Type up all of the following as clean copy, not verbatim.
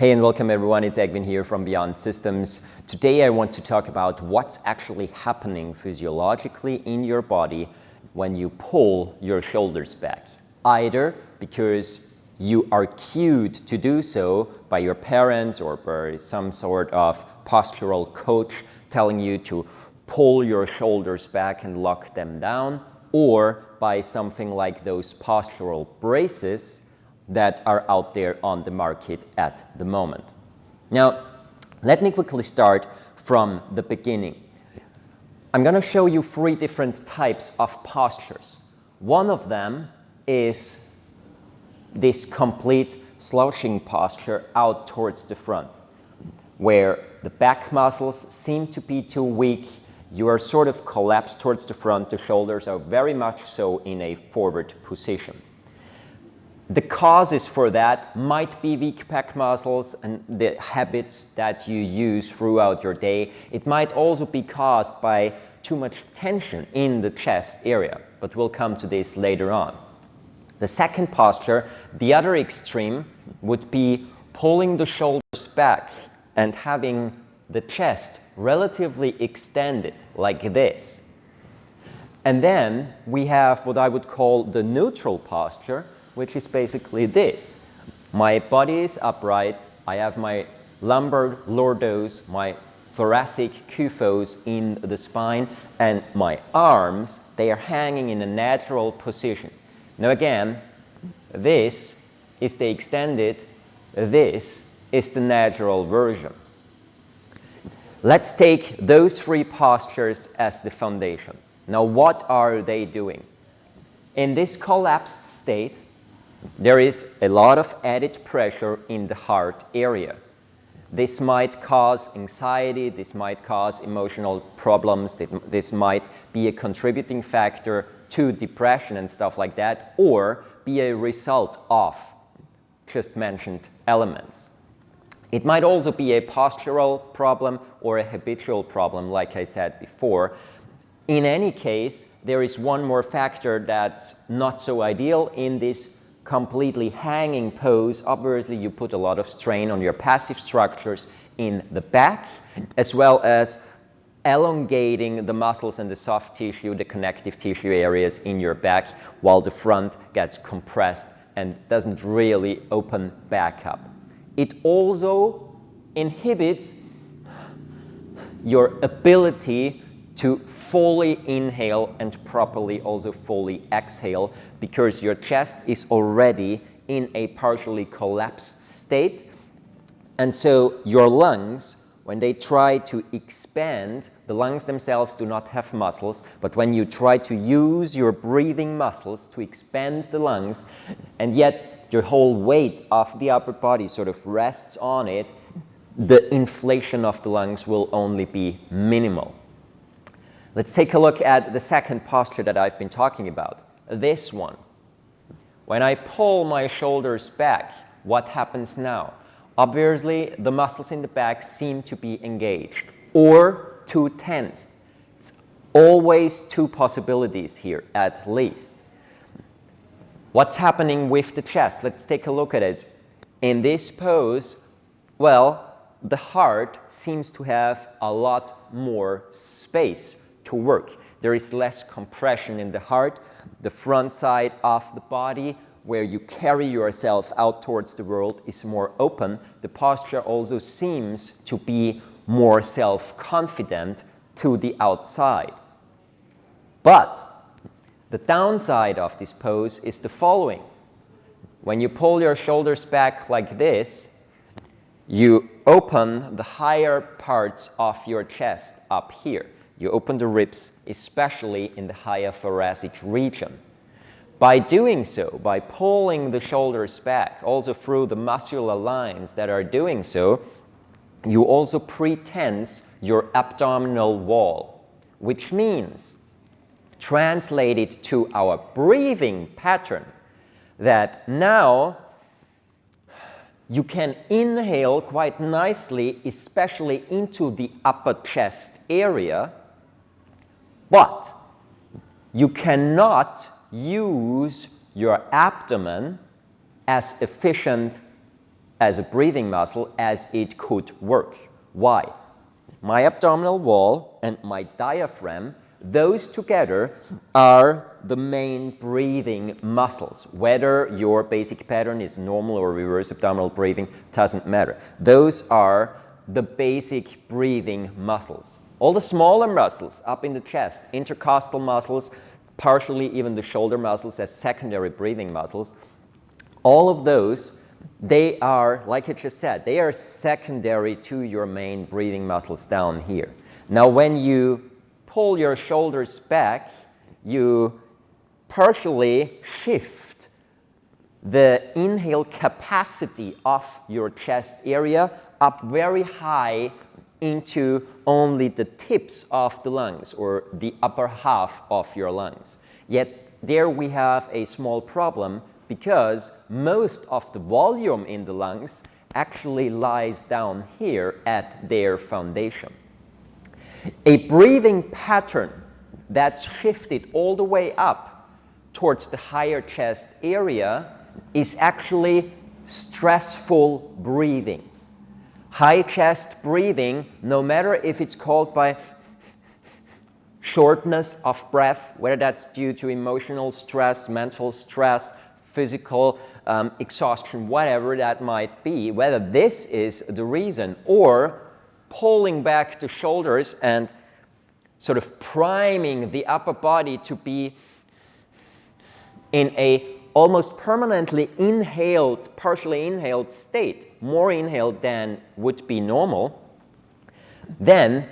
Hey and welcome everyone, it's Egwin here from Beyond Systems. Today I want to talk about what's actually happening physiologically in your body when you pull your shoulders back. Either because you are cued to do so by your parents or by some sort of postural coach telling you to pull your shoulders back and lock them down, or by something like those postural braces that are out there on the market at the moment. Now, let me quickly start from the beginning. I'm going to show you three different types of postures. One of them is this complete slouching posture out towards the front, where the back muscles seem to be too weak. You are sort of collapsed towards the front. The shoulders are very much so in a forward position. The causes for that might be weak pec muscles and the habits that you use throughout your day. It might also be caused by too much tension in the chest area, but we'll come to this later on. The second posture, the other extreme, would be pulling the shoulders back and having the chest relatively extended like this. And then we have what I would call the neutral posture, which is basically this. My body is upright, I have my lumbar lordosis, my thoracic kyphos in the spine, and my arms, they are hanging in a natural position. Now again, this is the extended, this is the natural version. Let's take those three postures as the foundation. Now what are they doing? In this collapsed state, there is a lot of added pressure in the heart area. This might cause anxiety, this might cause emotional problems, this might be a contributing factor to depression and stuff like that, or be a result of just mentioned elements. It might also be a postural problem or a habitual problem, like I said before. In any case, there is one more factor that's not so ideal in this completely hanging pose. Obviously, you put a lot of strain on your passive structures in the back, as well as elongating the muscles and the soft tissue, the connective tissue areas in your back, while the front gets compressed and doesn't really open back up. It also inhibits your ability to fully inhale and properly also fully exhale, because your chest is already in a partially collapsed state. And so your lungs, when they try to expand, the lungs themselves do not have muscles, but when you try to use your breathing muscles to expand the lungs, and yet your whole weight of the upper body sort of rests on it, the inflation of the lungs will only be minimal. Let's take a look at the second posture that I've been talking about, this one. When I pull my shoulders back, what happens now? Obviously, the muscles in the back seem to be engaged or too tensed. It's always two possibilities here, at least. What's happening with the chest? Let's take a look at it. In this pose, well, the heart seems to have a lot more space to work. There is less compression in the heart. The front side of the body, where you carry yourself out towards the world, is more open. The posture also seems to be more self-confident to the outside. But the downside of this pose is the following. When you pull your shoulders back like this, you open the higher parts of your chest up here. You open the ribs, especially in the higher thoracic region. By doing so, by pulling the shoulders back, also through the muscular lines that are doing so, you also pre-tense your abdominal wall, which means, translated to our breathing pattern, that now you can inhale quite nicely, especially into the upper chest area, but you cannot use your abdomen as efficient as a breathing muscle as it could work. Why? My abdominal wall and my diaphragm, those together are the main breathing muscles. Whether your basic pattern is normal or reverse abdominal breathing doesn't matter. Those are the basic breathing muscles. All the smaller muscles up in the chest, intercostal muscles, partially even the shoulder muscles as secondary breathing muscles, all of those, they are, like I just said, they are secondary to your main breathing muscles down here. Now, when you pull your shoulders back, you partially shift the inhale capacity of your chest area up very high into only the tips of the lungs or the upper half of your lungs. Yet there we have a small problem because most of the volume in the lungs actually lies down here at their foundation. A breathing pattern that's shifted all the way up towards the higher chest area is actually stressful breathing. High chest breathing, no matter if it's called by shortness of breath, whether that's due to emotional stress, mental stress, physical exhaustion, whatever that might be, whether this is the reason, or pulling back the shoulders and sort of priming the upper body to be in a almost permanently inhaled, partially inhaled state, more inhaled than would be normal, then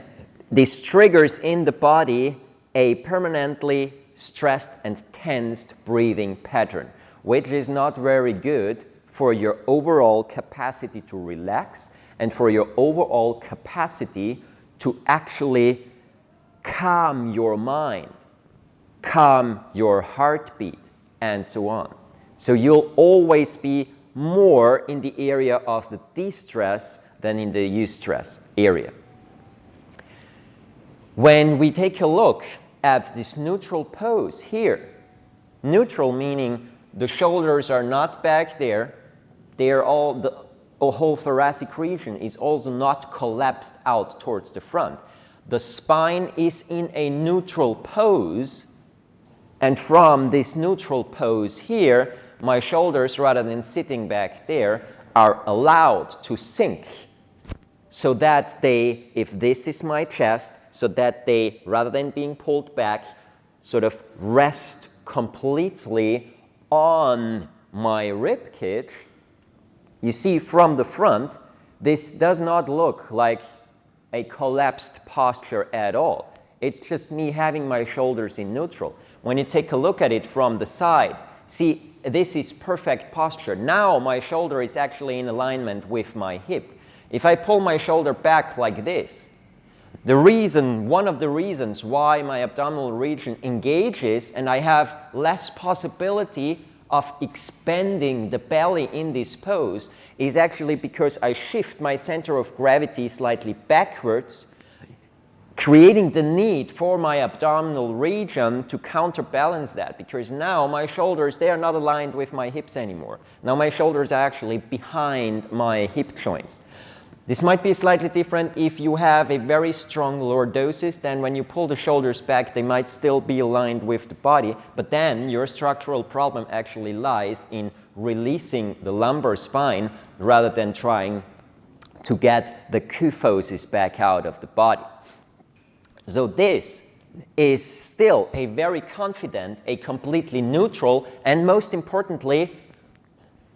this triggers in the body a permanently stressed and tensed breathing pattern, which is not very good for your overall capacity to relax and for your overall capacity to actually calm your mind, calm your heartbeat, and so on. So you'll always be more in the area of the de-stress than in the eustress area. When we take a look at this neutral pose here, neutral meaning the shoulders are not back there, they're all, the whole thoracic region is also not collapsed out towards the front. The spine is in a neutral pose, and from this neutral pose here, my shoulders, rather than sitting back there, are allowed to sink so that they, if this is my chest, so that they, rather than being pulled back, sort of rest completely on my rib cage. You see from the front, this does not look like a collapsed posture at all. It's just me having my shoulders in neutral. When you take a look at it from the side, see, this is perfect posture. Now my shoulder is actually in alignment with my hip. If I pull my shoulder back like this, one of the reasons why my abdominal region engages and I have less possibility of expanding the belly in this pose is actually because I shift my center of gravity slightly backwards, creating the need for my abdominal region to counterbalance that, because now my shoulders, they are not aligned with my hips anymore. Now my shoulders are actually behind my hip joints. This might be slightly different if you have a very strong lordosis. Then when you pull the shoulders back, they might still be aligned with the body, but then your structural problem actually lies in releasing the lumbar spine rather than trying to get the kyphosis back out of the body. So this is still a very confident, a completely neutral, and most importantly,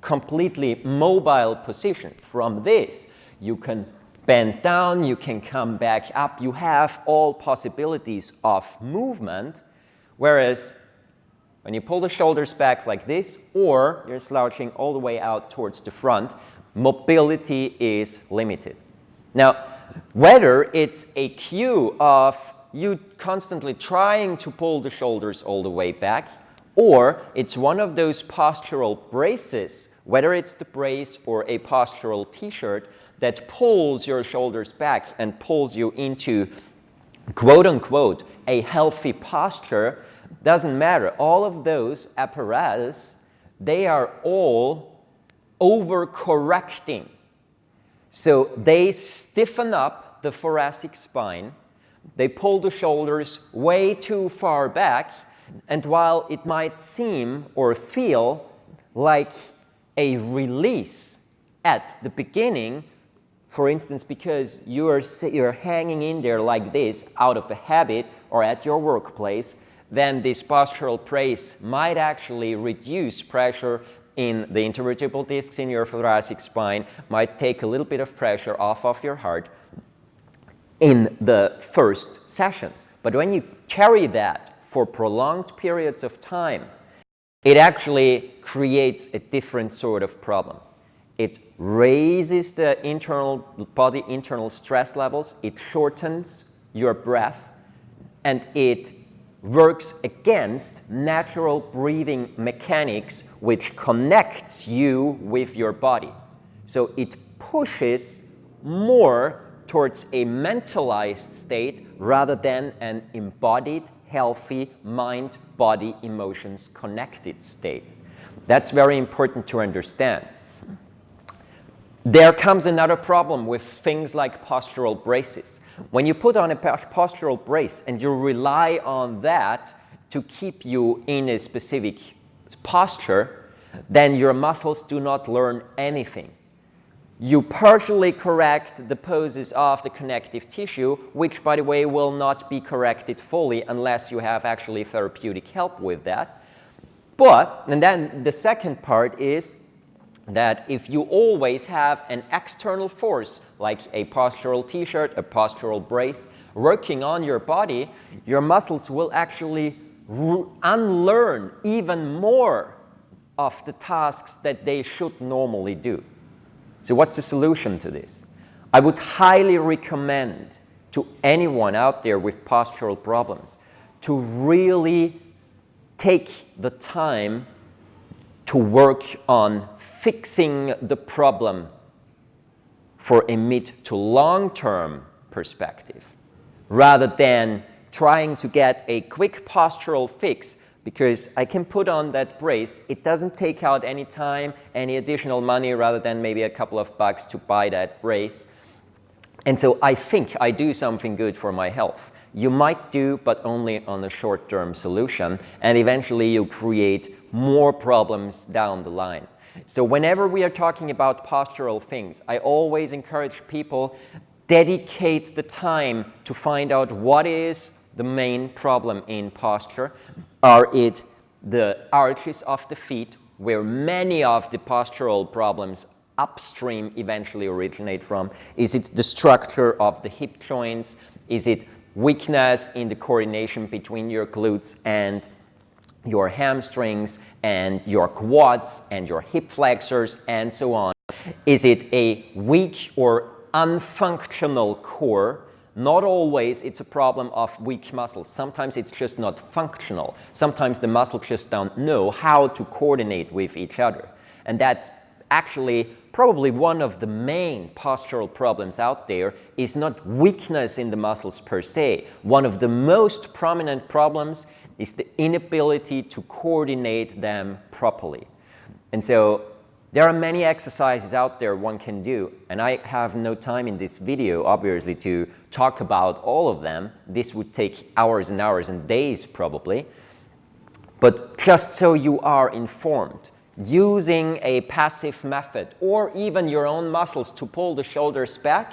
completely mobile position. From this, you can bend down, you can come back up, you have all possibilities of movement, whereas when you pull the shoulders back like this, or you're slouching all the way out towards the front, mobility is limited. Now, whether it's a cue of you constantly trying to pull the shoulders all the way back, or it's one of those postural braces, whether it's the brace or a postural t-shirt that pulls your shoulders back and pulls you into, quote unquote, a healthy posture, doesn't matter. All of those apparatus, they are all overcorrecting. So they stiffen up the thoracic spine, they pull the shoulders way too far back, and while it might seem or feel like a release at the beginning, for instance, because you're hanging in there like this out of a habit or at your workplace, then this postural brace might actually reduce pressure in the intervertebral discs in your thoracic spine, might take a little bit of pressure off of your heart in the first sessions. But when you carry that for prolonged periods of time, it actually creates a different sort of problem. It raises the body internal stress levels, it shortens your breath, and it works against natural breathing mechanics which connects you with your body. So it pushes more towards a mentalized state rather than an embodied, healthy mind, body, emotions connected state. That's very important to understand. There comes another problem with things like postural braces. When you put on a postural brace and you rely on that to keep you in a specific posture, then your muscles do not learn anything. You partially correct the poses of the connective tissue, which, by the way, will not be corrected fully unless you have actually therapeutic help with that. And then the second part is that if you always have an external force, like a postural t-shirt, a postural brace, working on your body, your muscles will actually unlearn even more of the tasks that they should normally do. So what's the solution to this? I would highly recommend to anyone out there with postural problems to really take the time to work on fixing the problem for a mid to long-term perspective, rather than trying to get a quick postural fix, because I can put on that brace. It doesn't take out any time, any additional money, rather than maybe a couple of bucks to buy that brace. And so I think I do something good for my health. You might do, but only on a short-term solution, and eventually you create more problems down the line. So whenever we are talking about postural things, I always encourage people, dedicate the time to find out what is the main problem in posture. Are it the arches of the feet, where many of the postural problems upstream eventually originate from? Is it the structure of the hip joints? Is it weakness in the coordination between your glutes and your hamstrings and your quads and your hip flexors and so on? Is it a weak or unfunctional core? Not always it's a problem of weak muscles. Sometimes it's just not functional. Sometimes the muscles just don't know how to coordinate with each other. And that's actually probably one of the main postural problems out there, is not weakness in the muscles per se. One of the most prominent problems is the inability to coordinate them properly. And so there are many exercises out there one can do, and I have no time in this video, obviously, to talk about all of them. This would take hours and hours and days probably. But just so you are informed, using a passive method or even your own muscles to pull the shoulders back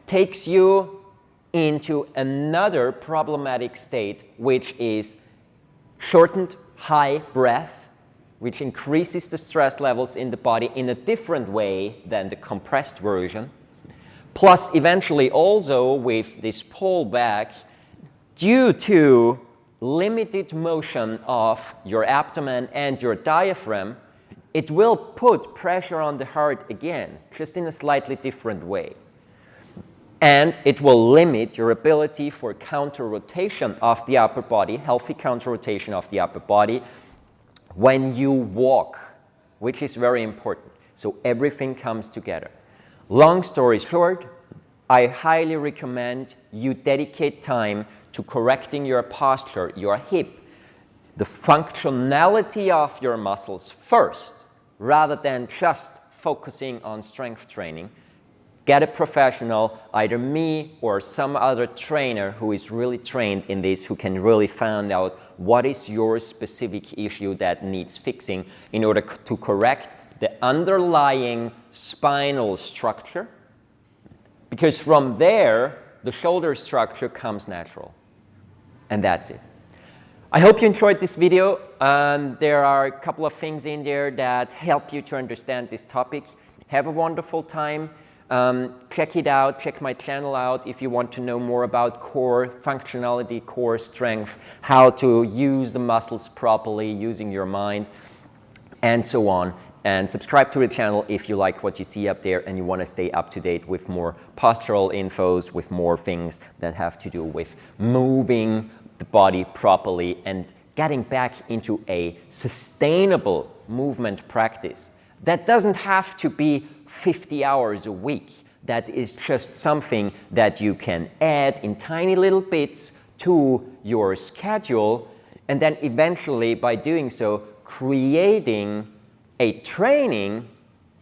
takes you into another problematic state, which is shortened high breath, which increases the stress levels in the body in a different way than the compressed version. Plus, eventually also with this pull back, due to limited motion of your abdomen and your diaphragm, it will put pressure on the heart again, just in a slightly different way. And it will limit your ability for counter-rotation of the upper body, healthy counter-rotation of the upper body, when you walk, which is very important. So everything comes together. Long story short, I highly recommend you dedicate time to correcting your posture, your hip, the functionality of your muscles first, rather than just focusing on strength training, get a professional, either me or some other trainer who is really trained in this, who can really find out what is your specific issue that needs fixing in order to correct the underlying spinal structure. Because from there, the shoulder structure comes natural. And that's it. I hope you enjoyed this video. There are a couple of things in there that help you to understand this topic. Have a wonderful time. Check it out, check my channel out if you want to know more about core functionality, core strength, how to use the muscles properly using your mind, and so on. And subscribe to the channel if you like what you see up there and you want to stay up to date with more postural infos, with more things that have to do with moving the body properly and getting back into a sustainable movement practice. That doesn't have to be 50 hours a week. That is just something that you can add in tiny little bits to your schedule, and then eventually by doing so creating a training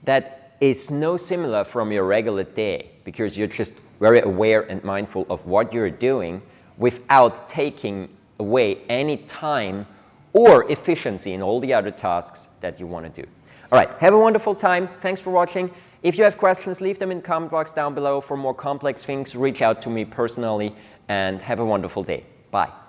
that is no similar from your regular day, because you're just very aware and mindful of what you're doing without taking away any time or efficiency in all the other tasks that you want to do. All right, have a wonderful time. Thanks for watching. If you have questions, leave them in the comment box down below. For more complex things, reach out to me personally, and have a wonderful day. Bye.